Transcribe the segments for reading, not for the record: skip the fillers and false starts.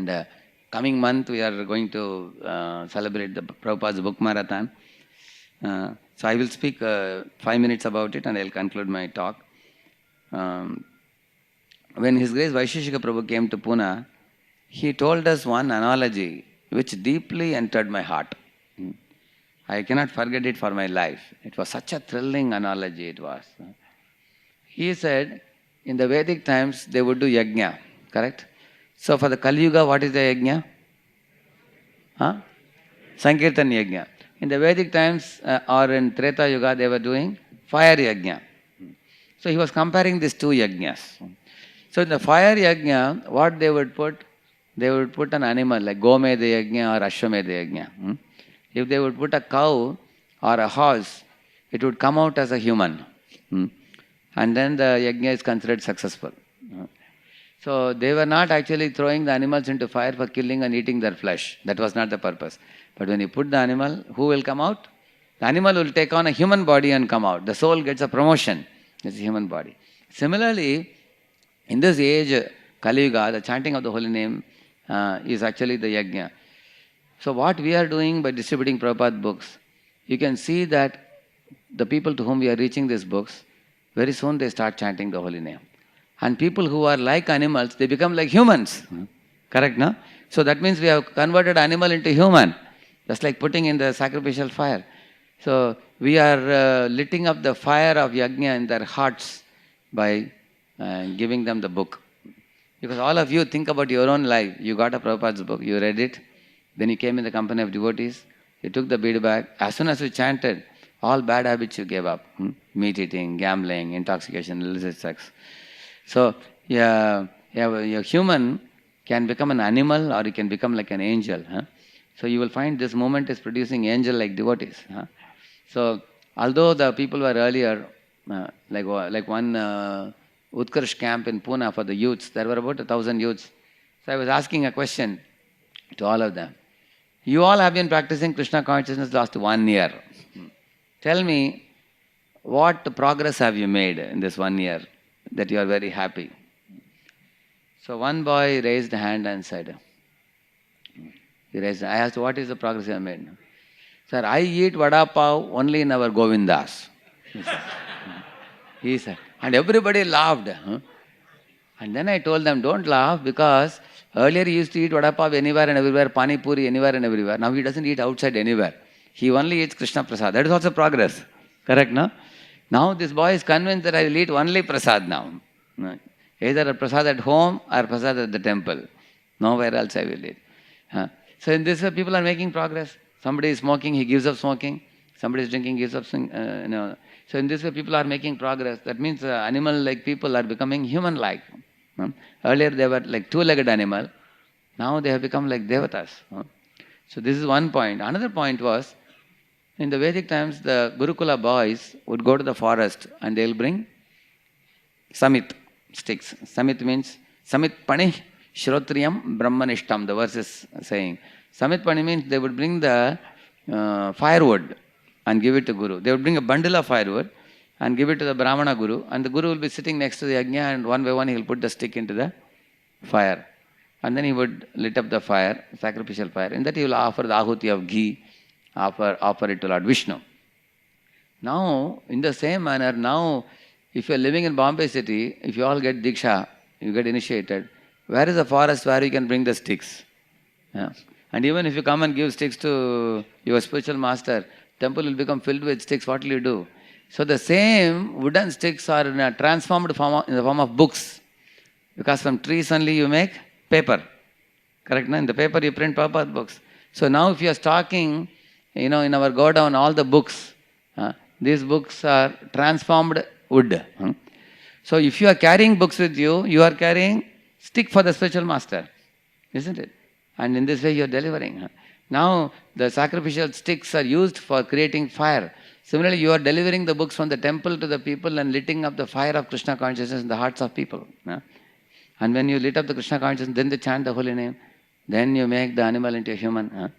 And coming month we are going to celebrate the Prabhupada's book marathon. So I will speak 5 minutes about it and I will conclude my talk. When His Grace Vaisheshika Prabhu came to Pune, he told us one analogy which deeply entered my heart. I cannot forget it for my life. It was such a thrilling analogy it was. He said, in the Vedic times they would do yajna, correct? So for the Kali Yuga, what is the yajna? Sankirtan yajna. In the Vedic times or in Treta Yuga, they were doing fire yajna. So he was comparing these two yajnas. So in the fire yajna, what they would put? They would put an animal like Gomeda yajna or Ashwamedha yajna. If they would put a cow or a horse, it would come out as a human. And then the yajna is considered successful. So they were not actually throwing the animals into fire for killing and eating their flesh. That was not the purpose. But when you put the animal, who will come out? The animal will take on a human body and come out. The soul gets a promotion. It's a human body. Similarly, in this age, Kali Yuga, the chanting of the holy name is actually the yajna. So what we are doing by distributing Prabhupada books, you can see that the people to whom we are reaching these books, very soon they start chanting the holy name. And people who are like animals, they become like humans. Correct, no? So that means we have converted animal into human. Just like putting in the sacrificial fire. So we are lighting up the fire of yajna in their hearts by giving them the book. Because all of you think about your own life. You got a Prabhupada's book, you read it, then you came in the company of devotees, you took the bead bag. As soon as you chanted, all bad habits you gave up. Meat eating, gambling, intoxication, illicit sex. So your human can become an animal or you can become like an angel. So you will find this movement is producing angel-like devotees. So although the people were earlier, like one Utkarsh camp in Pune for the youths, there were about 1,000 youths. So I was asking a question to all of them. You all have been practicing Krishna consciousness last 1 year. Tell me, what progress have you made in this 1 year that you are very happy? So one boy raised a hand and said, I asked, what is the progress you have made? Sir, I eat vada pav only in our Govindas. He said, and everybody laughed. And then I told them, don't laugh, because earlier he used to eat vada pav anywhere and everywhere, pani puri anywhere and everywhere. Now he doesn't eat outside anywhere. He only eats Krishna Prasad. That is also progress. Correct, no? Now this boy is convinced that I will eat only Prasad now. Either a Prasad at home or Prasad at the temple. Nowhere else I will eat. So in this way, people are making progress. Somebody is smoking, he gives up smoking. Somebody is drinking, gives up So in this way, people are making progress. That means animal-like people are becoming human-like. Earlier they were like two-legged animal. Now they have become like devatas. So this is one point. Another point was, in the Vedic times, the Gurukula boys would go to the forest and they will bring samit sticks. Samit means samit pani shrotriyam brahmanishtam. The verse is saying. Samit pani means they would bring the firewood and give it to Guru. They would bring a bundle of firewood and give it to the Brahmana Guru, and the Guru will be sitting next to the yajna, and one by one he will put the stick into the fire. And then he would lit up the fire, sacrificial fire. In that he will offer the ahuti of ghee, offer it to Lord Vishnu. Now, in the same manner, now, if you are living in Bombay city, if you all get diksha, you get initiated, where is the forest where you can bring the sticks? And even if you come and give sticks to your spiritual master, temple will become filled with sticks. What will you do? So the same wooden sticks are in a transformed form, in the form of books. Because from trees only you make paper. Correct? In the paper you print Prabhupada books. So now if you are stocking, in our go down all the books, these books are transformed wood. So if you are carrying books with you, you are carrying stick for the spiritual master. Isn't it? And in this way you are delivering. Now the sacrificial sticks are used for creating fire. Similarly, you are delivering the books from the temple to the people and lighting up the fire of Krishna consciousness in the hearts of people. And when you lit up the Krishna consciousness, then they chant the holy name. Then you make the animal into a human.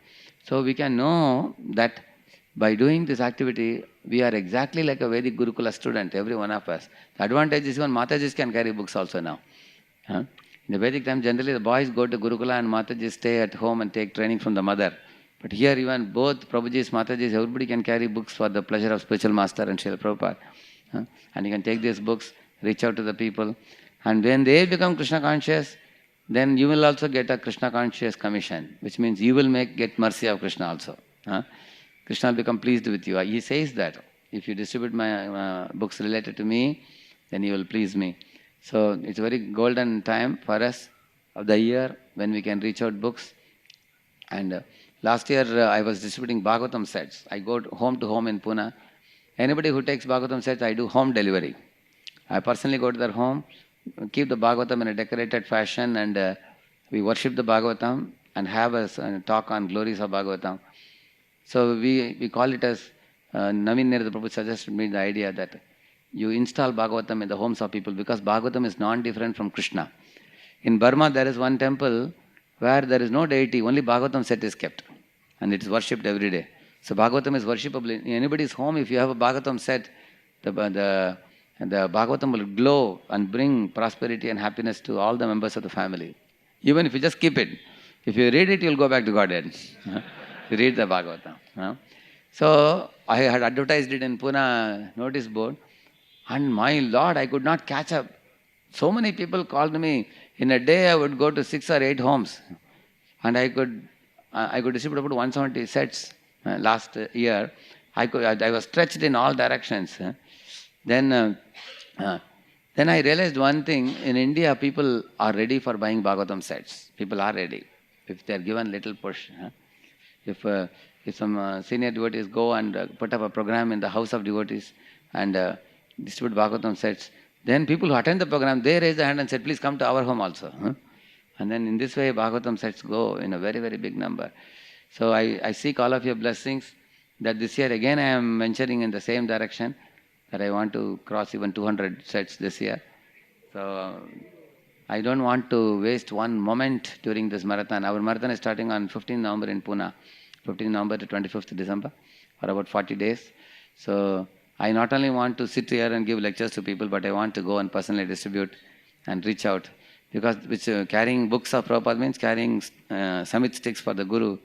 So we can know that by doing this activity, we are exactly like a Vedic Gurukula student, every one of us. The advantage is even Matajis can carry books also now. In the Vedic time, generally the boys go to Gurukula and Mataji stay at home and take training from the mother. But here even both Prabhujis, Matajis, everybody can carry books for the pleasure of spiritual master and Srila Prabhupada. And you can take these books, reach out to the people. And when they become Krishna conscious, then you will also get a Krishna conscious commission, which means you will get mercy of Krishna also. Krishna will become pleased with you. He says that. If you distribute my books related to me, then you will please me. So it's a very golden time for us of the year when we can reach out books. And last year I was distributing Bhagavatam sets. I go home to home in Pune. Anybody who takes Bhagavatam sets, I do home delivery. I personally go to their home, keep the Bhagavatam in a decorated fashion, and we worship the Bhagavatam and have a talk on glories of Bhagavatam. So we call it as, Naveen Nirada Prabhu suggested me the idea that you install Bhagavatam in the homes of people, because Bhagavatam is non-different from Krishna. In Burma there is one temple where there is no deity, only Bhagavatam set is kept and it is worshipped every day. So Bhagavatam is worshipable. In anybody's home, if you have a Bhagavatam set, the Bhagavatam will glow and bring prosperity and happiness to all the members of the family. Even if you just keep it. If you read it, you will go back to Godhead. You read the Bhagavatam. So I had advertised it in Pune notice board, and my Lord, I could not catch up. So many people called me. In a day I would go to 6 or 8 homes, and I could distribute about 170 sets last year. I was stretched in all directions. Then I realized one thing. In India, people are ready for buying Bhagavatam sets. People are ready if they are given little push. If some senior devotees go and put up a program in the house of devotees and distribute Bhagavatam sets, then people who attend the program, they raise their hand and said, please come to our home also. And then in this way, Bhagavatam sets go in a very, very big number. So I seek all of your blessings that this year again I am venturing in the same direction, that I want to cross even 200 sets this year. So I don't want to waste one moment during this marathon. Our marathon is starting on 15th November in Pune, 15th November to 25th December, for about 40 days. So I not only want to sit here and give lectures to people, but I want to go and personally distribute and reach out. Because carrying books of Prabhupada means carrying Samit sticks for the Guru,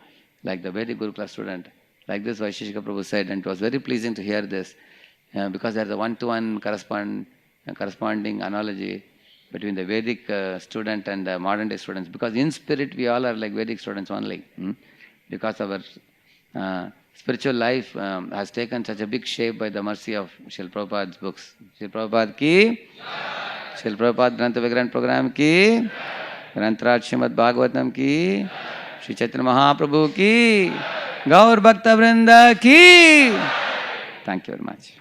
like the Vedic Guru class student. Like this Vaisheshika Prabhu said, and it was very pleasing to hear this, because there is a one-to-one corresponding analogy between the Vedic student and the modern day students. Because in spirit we all are like Vedic students only. Because our spiritual life has taken such a big shape by the mercy of Srila Prabhupada's books. Srila Prabhupada ki, Srila Prabhupada Grantha Vigrant Program ki, Grantraj Srimad Bhagavatam ki, Sri Chaitanya Mahaprabhu ki, Gaur Bhakta Vrinda ki. Thank you very much.